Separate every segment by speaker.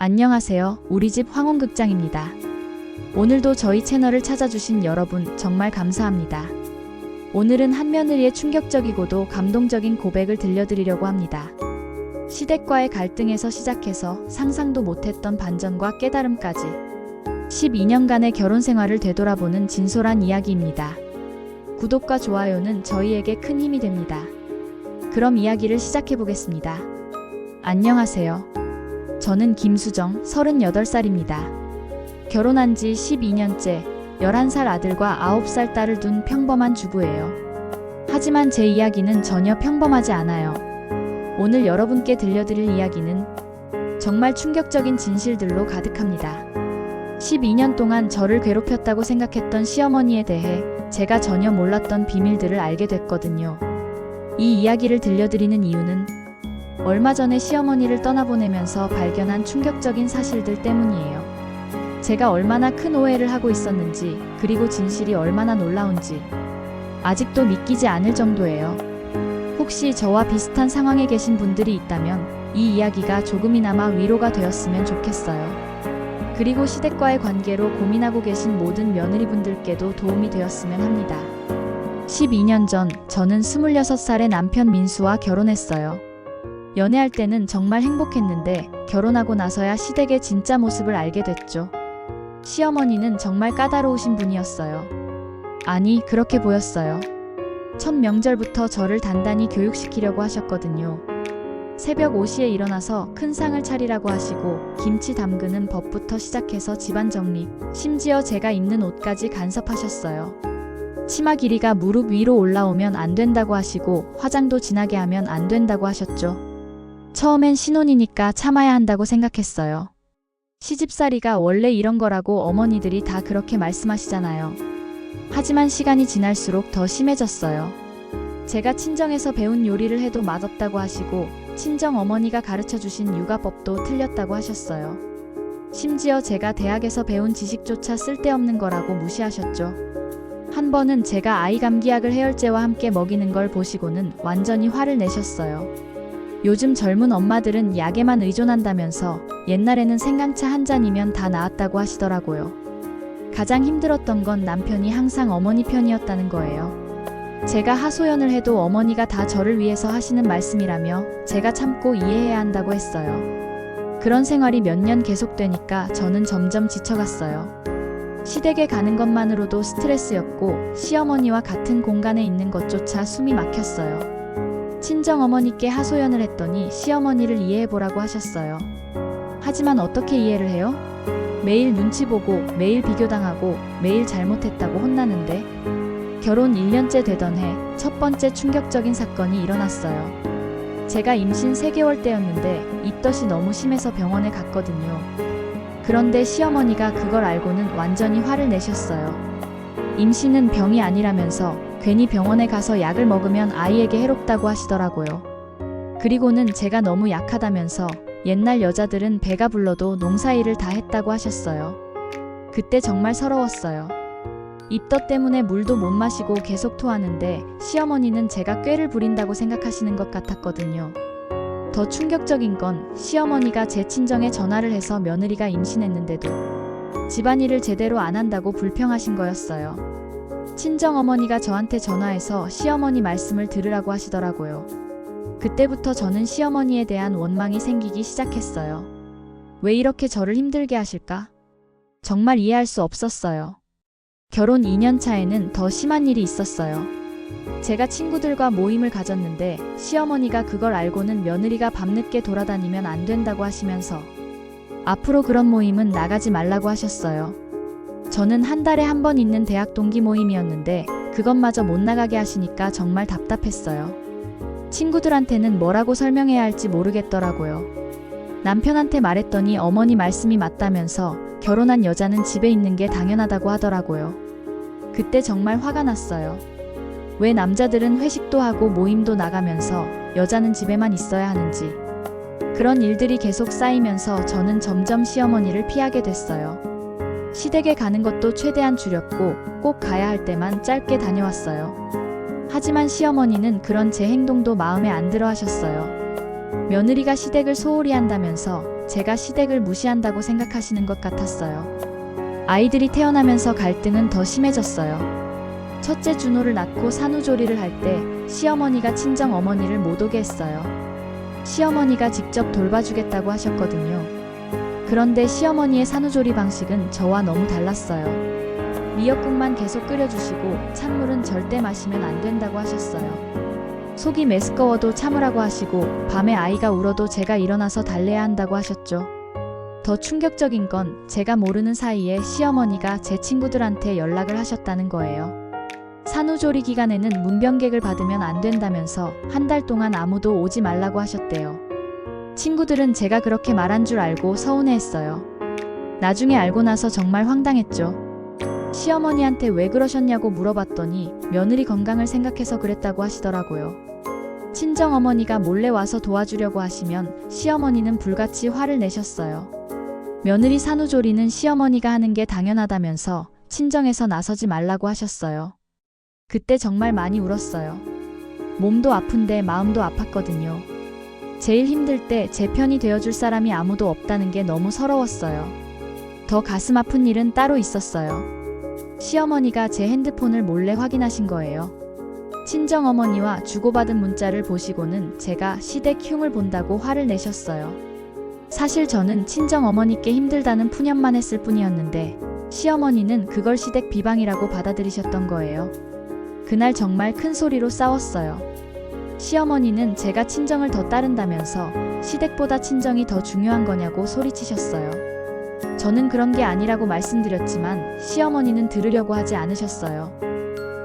Speaker 1: 안녕하세요. 우리집 황혼극장입니다. 오늘도 저희 채널을 찾아주신 여러분 정말 감사합니다. 오늘은 한며느리의 충격적이고도 감동적인 고백을 들려드리려고 합니다. 시댁과의 갈등에서 시작해서 상상도 못했던 반전과 깨달음까지 12년간의 결혼 생활을 되돌아보는 진솔한 이야기입니다. 구독과 좋아요는 저희에게 큰 힘이 됩니다. 그럼 이야기를 시작해보겠습니다. 안녕하세요. 저는 김수정, 38살입니다. 결혼한 지 12년째, 11살 아들과 9살 딸을 둔 평범한 주부예요. 하지만 제 이야기는 전혀 평범하지 않아요. 오늘 여러분께 들려드릴 이야기는 정말 충격적인 진실들로 가득합니다. 12년 동안 저를 괴롭혔다고 생각했던 시어머니에 대해 제가 전혀 몰랐던 비밀들을 알게 됐거든요. 이 이야기를 들려드리는 이유는 얼마 전에 시어머니를 떠나보내면서 발견한 충격적인 사실들 때문이에요. 제가 얼마나 큰 오해를 하고 있었는지, 그리고 진실이 얼마나 놀라운지 아직도 믿기지 않을 정도예요. 혹시 저와 비슷한 상황에 계신 분들이 있다면 이 이야기가 조금이나마 위로가 되었으면 좋겠어요. 그리고 시댁과의 관계로 고민하고 계신 모든 며느리분들께도 도움이 되었으면 합니다. 12년 전 저는 26살의 남편 민수와 결혼했어요. 연애할 때는 정말 행복했는데 결혼하고 나서야 시댁의 진짜 모습을 알게 됐죠. 시어머니는 정말 까다로우신 분이었어요. 아니, 그렇게 보였어요. 첫 명절부터 저를 단단히 교육시키려고 하셨거든요. 새벽 5시에 일어나서 큰 상을 차리라고 하시고 김치 담그는 법부터 시작해서 집안 정리, 심지어 제가 입는 옷까지 간섭하셨어요. 치마 길이가 무릎 위로 올라오면 안 된다고 하시고 화장도 진하게 하면 안 된다고 하셨죠. 처음엔 신혼이니까 참아야 한다고 생각했어요. 시집살이가 원래 이런 거라고 어머니들이 다 그렇게 말씀하시잖아요. 하지만 시간이 지날수록 더 심해졌어요. 제가 친정에서 배운 요리를 해도 맛없다고 하시고 친정 어머니가 가르쳐주신 육아법도 틀렸다고 하셨어요. 심지어 제가 대학에서 배운 지식조차 쓸데없는 거라고 무시하셨죠. 한 번은 제가 아이 감기약을 해열제와 함께 먹이는 걸 보시고는 완전히 화를 내셨어요. 요즘 젊은 엄마들은 약에만 의존한다면서 옛날에는 생강차 한 잔이면 다 나았다고 하시더라고요. 가장 힘들었던 건 남편이 항상 어머니 편이었다는 거예요. 제가 하소연을 해도 어머니가 다 저를 위해서 하시는 말씀이라며 제가 참고 이해해야 한다고 했어요. 그런 생활이 몇 년 계속되니까 저는 점점 지쳐갔어요. 시댁에 가는 것만으로도 스트레스였고 시어머니와 같은 공간에 있는 것조차 숨이 막혔어요. 친정어머니께 하소연을 했더니 시어머니를 이해해보라고 하셨어요. 하지만 어떻게 이해를 해요? 매일 눈치 보고 매일 비교당하고 매일 잘못했다고 혼나는데 결혼 1년째 되던 해 첫 번째 충격적인 사건이 일어났어요. 제가 임신 3개월 때였는데 입덧이 너무 심해서 병원에 갔거든요. 그런데 시어머니가 그걸 알고는 완전히 화를 내셨어요. 임신은 병이 아니라면서 괜히 병원에 가서 약을 먹으면 아이에게 해롭다고 하시더라고요. 그리고는 제가 너무 약하다면서 옛날 여자들은 배가 불러도 농사일을 다 했다고 하셨어요. 그때 정말 서러웠어요. 입덧 때문에 물도 못 마시고 계속 토하는데 시어머니는 제가 꾀를 부린다고 생각하시는 것 같았거든요. 더 충격적인 건 시어머니가 제 친정에 전화를 해서 며느리가 임신했는데도 집안일을 제대로 안 한다고 불평하신 거였어요. 친정어머니가 저한테 전화해서 시어머니 말씀을 들으라고 하시더라고요. 그때부터 저는 시어머니에 대한 원망이 생기기 시작했어요. 왜 이렇게 저를 힘들게 하실까? 정말 이해할 수 없었어요. 결혼 2년 차에는 더 심한 일이 있었어요. 제가 친구들과 모임을 가졌는데 시어머니가 그걸 알고는 며느리가 밤늦게 돌아다니면 안 된다고 하시면서 앞으로 그런 모임은 나가지 말라고 하셨어요. 저는 한 달에 한 번 있는 대학 동기 모임이었는데 그것마저 못 나가게 하시니까 정말 답답했어요. 친구들한테는 뭐라고 설명해야 할지 모르겠더라고요. 남편한테 말했더니 어머니 말씀이 맞다면서 결혼한 여자는 집에 있는 게 당연하다고 하더라고요. 그때 정말 화가 났어요. 왜 남자들은 회식도 하고 모임도 나가면서 여자는 집에만 있어야 하는지. 그런 일들이 계속 쌓이면서 저는 점점 시어머니를 피하게 됐어요. 시댁에 가는 것도 최대한 줄였고 꼭 가야 할 때만 짧게 다녀왔어요. 하지만 시어머니는 그런 제 행동도 마음에 안 들어 하셨어요. 며느리가 시댁을 소홀히 한다면서 제가 시댁을 무시한다고 생각하시는 것 같았어요. 아이들이 태어나면서 갈등은 더 심해졌어요. 첫째 준호를 낳고 산후조리를 할 때 시어머니가 친정 어머니를 못 오게 했어요. 시어머니가 직접 돌봐주겠다고 하셨거든요. 그런데 시어머니의 산후조리 방식은 저와 너무 달랐어요. 미역국만 계속 끓여주시고 찬물은 절대 마시면 안 된다고 하셨어요. 속이 메스꺼워도 참으라고 하시고 밤에 아이가 울어도 제가 일어나서 달래야 한다고 하셨죠. 더 충격적인 건 제가 모르는 사이에 시어머니가 제 친구들한테 연락을 하셨다는 거예요. 산후조리 기간에는 문병객을 받으면 안 된다면서 한 달 동안 아무도 오지 말라고 하셨대요. 친구들은 제가 그렇게 말한 줄 알고 서운해했어요. 나중에 알고 나서 정말 황당했죠. 시어머니한테 왜 그러셨냐고 물어봤더니 며느리 건강을 생각해서 그랬다고 하시더라고요. 친정어머니가 몰래 와서 도와주려고 하시면 시어머니는 불같이 화를 내셨어요. 며느리 산후조리는 시어머니가 하는 게 당연하다면서 친정에서 나서지 말라고 하셨어요. 그때 정말 많이 울었어요. 몸도 아픈데 마음도 아팠거든요. 제일 힘들 때 제 편이 되어줄 사람이 아무도 없다는 게 너무 서러웠어요. 더 가슴 아픈 일은 따로 있었어요. 시어머니가 제 핸드폰을 몰래 확인하신 거예요. 친정어머니와 주고받은 문자를 보시고는 제가 시댁 흉을 본다고 화를 내셨어요. 사실 저는 친정어머니께 힘들다는 푸념만 했을 뿐이었는데 시어머니는 그걸 시댁 비방이라고 받아들이셨던 거예요. 그날 정말 큰 소리로 싸웠어요. 시어머니는 제가 친정을 더 따른다면서 시댁보다 친정이 더 중요한 거냐고 소리치셨어요. 저는 그런 게 아니라고 말씀드렸지만 시어머니는 들으려고 하지 않으셨어요.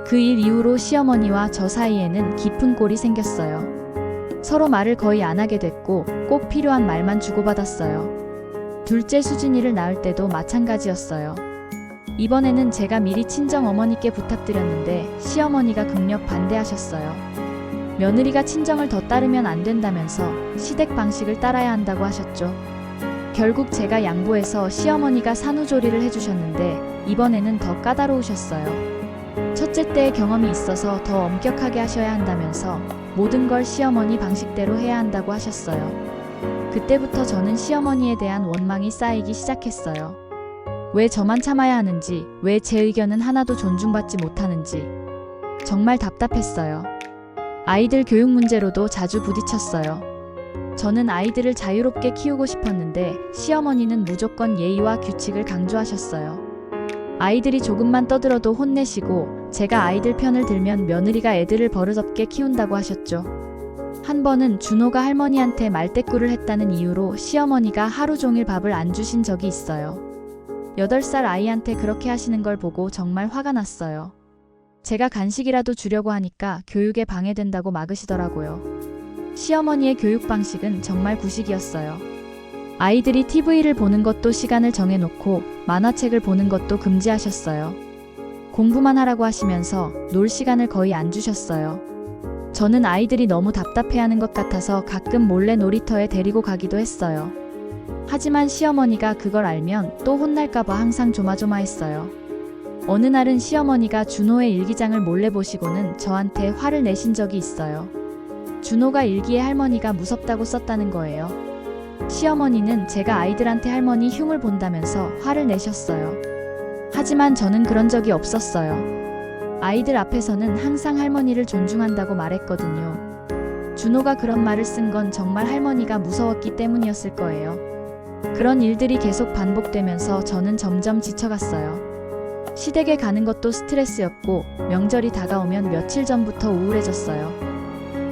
Speaker 1: 그 일 이후로 시어머니와 저 사이에는 깊은 골이 생겼어요. 서로 말을 거의 안 하게 됐고 꼭 필요한 말만 주고받았어요. 둘째 수진이를 낳을 때도 마찬가지였어요. 이번에는 제가 미리 친정 어머니께 부탁드렸는데 시어머니가 극력 반대하셨어요. 며느리가 친정을 더 따르면 안 된다면서 시댁 방식을 따라야 한다고 하셨죠. 결국 제가 양보해서 시어머니가 산후조리를 해주셨는데 이번에는 더 까다로우셨어요. 첫째 때의 경험이 있어서 더 엄격하게 하셔야 한다면서 모든 걸 시어머니 방식대로 해야 한다고 하셨어요. 그때부터 저는 시어머니에 대한 원망이 쌓이기 시작했어요. 왜 저만 참아야 하는지, 왜 제 의견은 하나도 존중받지 못하는지 정말 답답했어요. 아이들 교육 문제로도 자주 부딪혔어요. 저는 아이들을 자유롭게 키우고 싶었는데 시어머니는 무조건 예의와 규칙을 강조하셨어요. 아이들이 조금만 떠들어도 혼내시고 제가 아이들 편을 들면 며느리가 애들을 버릇없게 키운다고 하셨죠. 한 번은 준호가 할머니한테 말대꾸를 했다는 이유로 시어머니가 하루 종일 밥을 안 주신 적이 있어요. 8살 아이한테 그렇게 하시는 걸 보고 정말 화가 났어요. 제가 간식이라도 주려고 하니까 교육에 방해된다고 막으시더라고요. 시어머니의 교육 방식은 정말 구식이었어요. 아이들이 TV를 보는 것도 시간을 정해놓고 만화책을 보는 것도 금지하셨어요. 공부만 하라고 하시면서 놀 시간을 거의 안 주셨어요. 저는 아이들이 너무 답답해하는 것 같아서 가끔 몰래 놀이터에 데리고 가기도 했어요. 하지만 시어머니가 그걸 알면 또 혼날까봐 항상 조마조마했어요. 어느 날은 시어머니가 준호의 일기장을 몰래 보시고는 저한테 화를 내신 적이 있어요. 준호가 일기에 할머니가 무섭다고 썼다는 거예요. 시어머니는 제가 아이들한테 할머니 흉을 본다면서 화를 내셨어요. 하지만 저는 그런 적이 없었어요. 아이들 앞에서는 항상 할머니를 존중한다고 말했거든요. 준호가 그런 말을 쓴 건 정말 할머니가 무서웠기 때문이었을 거예요. 그런 일들이 계속 반복되면서 저는 점점 지쳐갔어요. 시댁에 가는 것도 스트레스였고 명절이 다가오면 며칠 전부터 우울해졌어요.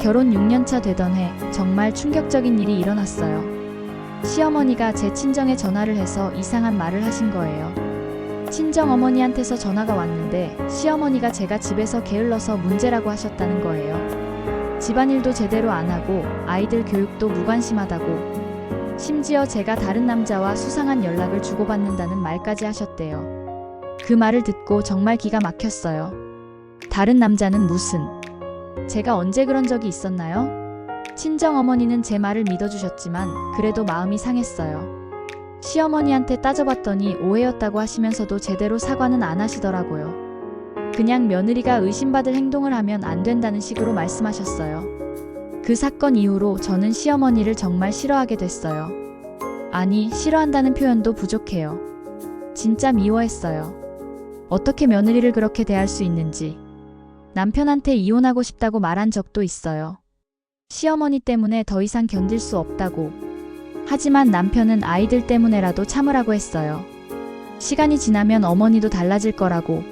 Speaker 1: 결혼 6년차 되던 해 정말 충격적인 일이 일어났어요. 시어머니가 제 친정에 전화를 해서 이상한 말을 하신 거예요. 친정어머니한테서 전화가 왔는데 시어머니가 제가 집에서 게을러서 문제라고 하셨다는 거예요. 집안일도 제대로 안 하고 아이들 교육도 무관심하다고, 심지어 제가 다른 남자와 수상한 연락을 주고받는다는 말까지 하셨대요. 그 말을 듣고 정말 기가 막혔어요. 다른 남자는 무슨... 제가 언제 그런 적이 있었나요? 친정어머니는 제 말을 믿어주셨지만 그래도 마음이 상했어요. 시어머니한테 따져봤더니 오해였다고 하시면서도 제대로 사과는 안 하시더라고요. 그냥 며느리가 의심받을 행동을 하면 안 된다는 식으로 말씀하셨어요. 그 사건 이후로 저는 시어머니를 정말 싫어하게 됐어요. 아니, 싫어한다는 표현도 부족해요. 진짜 미워했어요. 어떻게 며느리를 그렇게 대할 수 있는지. 남편한테 이혼하고 싶다고 말한 적도 있어요. 시어머니 때문에 더 이상 견딜 수 없다고. 하지만 남편은 아이들 때문에라도 참으라고 했어요. 시간이 지나면 어머니도 달라질 거라고.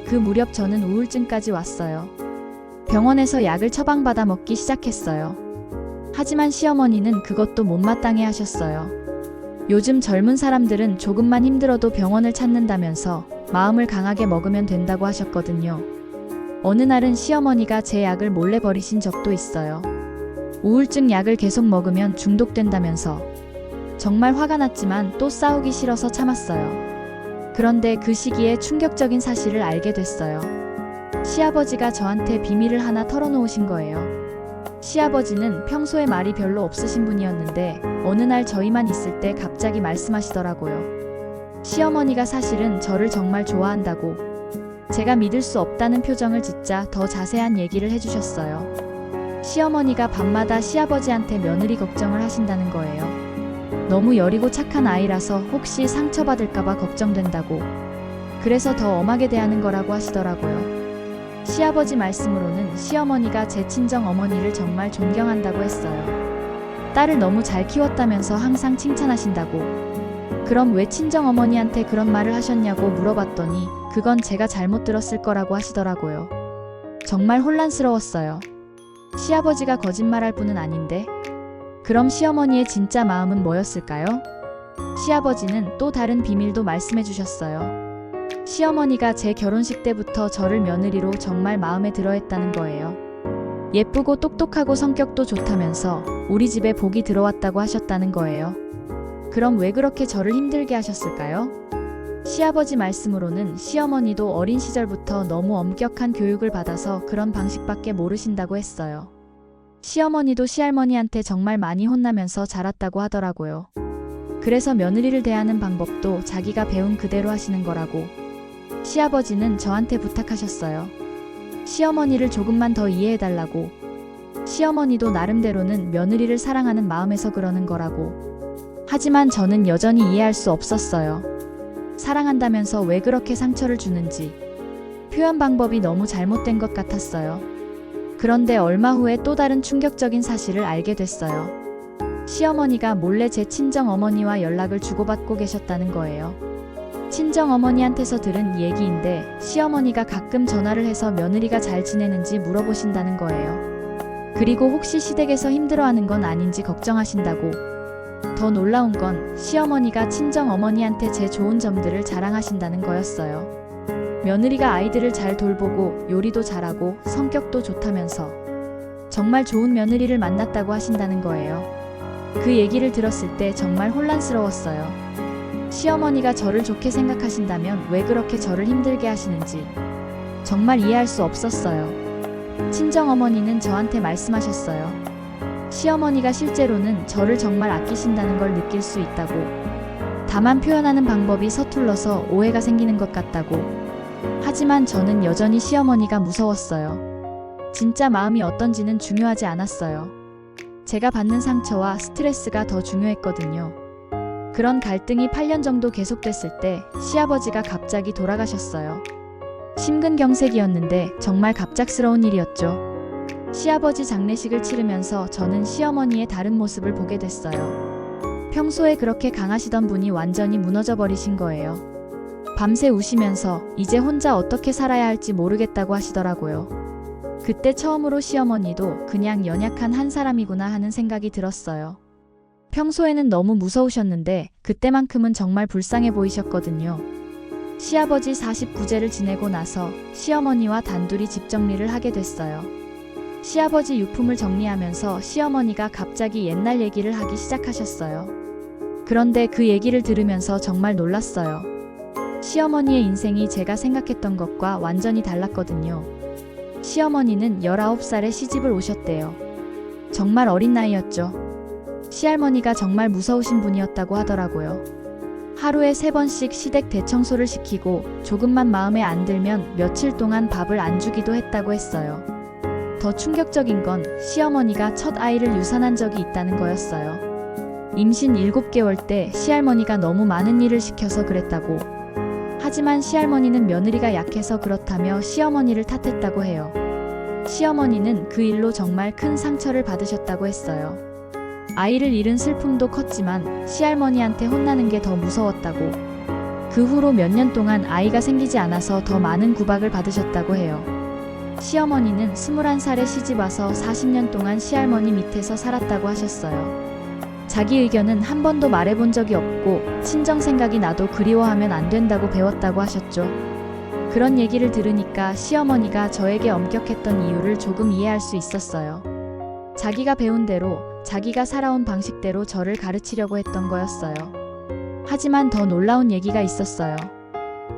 Speaker 1: 그 무렵 저는 우울증까지 왔어요. 병원에서 약을 처방받아 먹기 시작했어요. 하지만 시어머니는 그것도 못마땅해 하셨어요. 요즘 젊은 사람들은 조금만 힘들어도 병원을 찾는다면서 마음을 강하게 먹으면 된다고 하셨거든요. 어느 날은 시어머니가 제 약을 몰래 버리신 적도 있어요. 우울증 약을 계속 먹으면 중독된다면서. 정말 화가 났지만 또 싸우기 싫어서 참았어요. 그런데 그 시기에 충격적인 사실을 알게 됐어요. 시아버지가 저한테 비밀을 하나 털어놓으신 거예요. 시아버지는 평소에 말이 별로 없으신 분이었는데 어느 날 저희만 있을 때 갑자기 말씀하시더라고요. 시어머니가 사실은 저를 정말 좋아한다고. 제가 믿을 수 없다는 표정을 짓자 더 자세한 얘기를 해주셨어요. 시어머니가 밤마다 시아버지한테 며느리 걱정을 하신다는 거예요. 너무 여리고 착한 아이라서 혹시 상처받을까봐 걱정된다고. 그래서 더 엄하게 대하는 거라고 하시더라고요. 시아버지 말씀으로는 시어머니가 제 친정 어머니를 정말 존경한다고 했어요. 딸을 너무 잘 키웠다면서 항상 칭찬하신다고. 그럼 왜 친정 어머니한테 그런 말을 하셨냐고 물어봤더니 그건 제가 잘못 들었을 거라고 하시더라고요. 정말 혼란스러웠어요. 시아버지가 거짓말할 분은 아닌데. 그럼 시어머니의 진짜 마음은 뭐였을까요? 시아버지는 또 다른 비밀도 말씀해 주셨어요. 시어머니가 제 결혼식 때부터 저를 며느리로 정말 마음에 들어 했다는 거예요. 예쁘고 똑똑하고 성격도 좋다면서 우리 집에 복이 들어왔다고 하셨다는 거예요. 그럼 왜 그렇게 저를 힘들게 하셨을까요? 시아버지 말씀으로는 시어머니도 어린 시절부터 너무 엄격한 교육을 받아서 그런 방식밖에 모르신다고 했어요. 시어머니도 시할머니한테 정말 많이 혼나면서 자랐다고 하더라고요. 그래서 며느리를 대하는 방법도 자기가 배운 그대로 하시는 거라고. 시아버지는 저한테 부탁하셨어요. 시어머니를 조금만 더 이해해달라고. 시어머니도 나름대로는 며느리를 사랑하는 마음에서 그러는 거라고. 하지만 저는 여전히 이해할 수 없었어요. 사랑한다면서 왜 그렇게 상처를 주는지. 표현 방법이 너무 잘못된 것 같았어요. 그런데 얼마 후에 또 다른 충격적인 사실을 알게 됐어요. 시어머니가 몰래 제 친정 어머니와 연락을 주고받고 계셨다는 거예요. 친정 어머니한테서 들은 얘기인데 시어머니가 가끔 전화를 해서 며느리가 잘 지내는지 물어보신다는 거예요. 그리고 혹시 시댁에서 힘들어하는 건 아닌지 걱정하신다고. 더 놀라운 건 시어머니가 친정 어머니한테 제 좋은 점들을 자랑하신다는 거였어요. 며느리가 아이들을 잘 돌보고 요리도 잘하고 성격도 좋다면서 정말 좋은 며느리를 만났다고 하신다는 거예요. 그 얘기를 들었을 때 정말 혼란스러웠어요. 시어머니가 저를 좋게 생각하신다면 왜 그렇게 저를 힘들게 하시는지 정말 이해할 수 없었어요. 친정어머니는 저한테 말씀하셨어요. 시어머니가 실제로는 저를 정말 아끼신다는 걸 느낄 수 있다고. 다만 표현하는 방법이 서툴러서 오해가 생기는 것 같다고. 하지만 저는 여전히 시어머니가 무서웠어요. 진짜 마음이 어떤지는 중요하지 않았어요. 제가 받는 상처와 스트레스가 더 중요했거든요. 그런 갈등이 8년 정도 계속됐을 때 시아버지가 갑자기 돌아가셨어요. 심근경색이었는데 정말 갑작스러운 일이었죠. 시아버지 장례식을 치르면서 저는 시어머니의 다른 모습을 보게 됐어요. 평소에 그렇게 강하시던 분이 완전히 무너져 버리신 거예요. 밤새 우시면서 이제 혼자 어떻게 살아야 할지 모르겠다고 하시더라고요. 그때 처음으로 시어머니도 그냥 연약한 한 사람이구나 하는 생각이 들었어요. 평소에는 너무 무서우셨는데 그때만큼은 정말 불쌍해 보이셨거든요. 시아버지 49제를 지내고 나서 시어머니와 단둘이 집 정리를 하게 됐어요. 시아버지 유품을 정리하면서 시어머니가 갑자기 옛날 얘기를 하기 시작하셨어요. 그런데 그 얘기를 들으면서 정말 놀랐어요. 시어머니의 인생이 제가 생각했던 것과 완전히 달랐거든요. 시어머니는 19살에 시집을 오셨대요. 정말 어린 나이였죠. 시할머니가 정말 무서우신 분이었다고 하더라고요. 하루에 3번씩 시댁 대청소를 시키고 조금만 마음에 안 들면 며칠 동안 밥을 안 주기도 했다고 했어요. 더 충격적인 건 시어머니가 첫 아이를 유산한 적이 있다는 거였어요. 임신 7개월 때 시할머니가 너무 많은 일을 시켜서 그랬다고. 하지만 시할머니는 며느리가 약해서 그렇다며 시어머니를 탓했다고 해요. 시어머니는 그 일로 정말 큰 상처를 받으셨다고 했어요. 아이를 잃은 슬픔도 컸지만 시할머니한테 혼나는 게 더 무서웠다고. 그 후로 몇 년 동안 아이가 생기지 않아서 더 많은 구박을 받으셨다고 해요. 시어머니는 21살에 시집와서 40년 동안 시할머니 밑에서 살았다고 하셨어요. 자기 의견은 한 번도 말해본 적이 없고 친정 생각이 나도 그리워하면 안 된다고 배웠다고 하셨죠. 그런 얘기를 들으니까 시어머니가 저에게 엄격했던 이유를 조금 이해할 수 있었어요. 자기가 배운 대로, 자기가 살아온 방식대로 저를 가르치려고 했던 거였어요. 하지만 더 놀라운 얘기가 있었어요.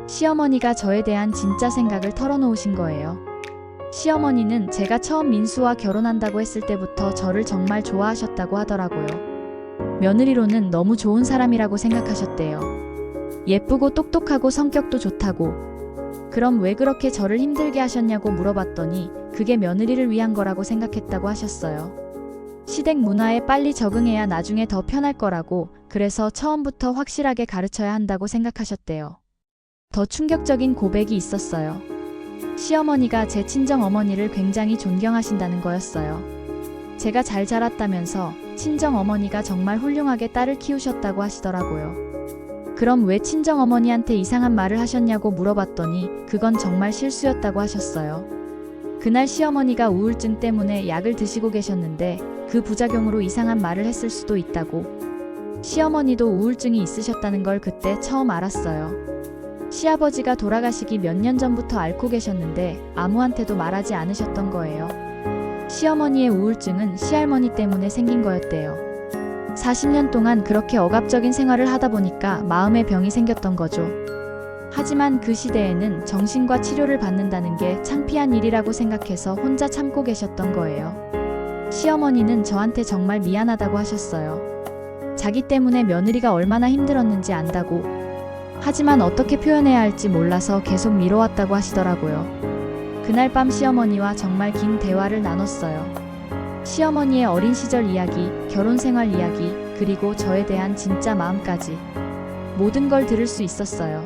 Speaker 1: 시어머니가 저에 대한 진짜 생각을 털어놓으신 거예요. 시어머니는 제가 처음 민수와 결혼한다고 했을 때부터 저를 정말 좋아하셨다고 하더라고요. 며느리로는 너무 좋은 사람이라고 생각하셨대요. 예쁘고 똑똑하고 성격도 좋다고. 그럼 왜 그렇게 저를 힘들게 하셨냐고 물어봤더니 그게 며느리를 위한 거라고 생각했다고 하셨어요. 시댁 문화에 빨리 적응해야 나중에 더 편할 거라고, 그래서 처음부터 확실하게 가르쳐야 한다고 생각하셨대요. 더 충격적인 고백이 있었어요. 시어머니가 제 친정 어머니를 굉장히 존경하신다는 거였어요. 제가 잘 자랐다면서 친정 어머니가 정말 훌륭하게 딸을 키우셨다고 하시더라고요. 그럼 왜 친정 어머니한테 이상한 말을 하셨냐고 물어봤더니 그건 정말 실수였다고 하셨어요. 그날 시어머니가 우울증 때문에 약을 드시고 계셨는데 그 부작용으로 이상한 말을 했을 수도 있다고. 시어머니도 우울증이 있으셨다는 걸 그때 처음 알았어요. 시아버지가 돌아가시기 몇 년 전부터 앓고 계셨는데 아무한테도 말하지 않으셨던 거예요. 시어머니의 우울증은 시할머니 때문에 생긴 거였대요. 40년 동안 그렇게 억압적인 생활을 하다 보니까 마음의 병이 생겼던 거죠. 하지만 그 시대에는 정신과 치료를 받는다는 게 창피한 일이라고 생각해서 혼자 참고 계셨던 거예요. 시어머니는 저한테 정말 미안하다고 하셨어요. 자기 때문에 며느리가 얼마나 힘들었는지 안다고. 하지만 어떻게 표현해야 할지 몰라서 계속 미뤄왔다고 하시더라고요. 그날 밤 시어머니와 정말 긴 대화를 나눴어요. 시어머니의 어린 시절 이야기, 결혼 생활 이야기, 그리고 저에 대한 진짜 마음까지 모든 걸 들을 수 있었어요.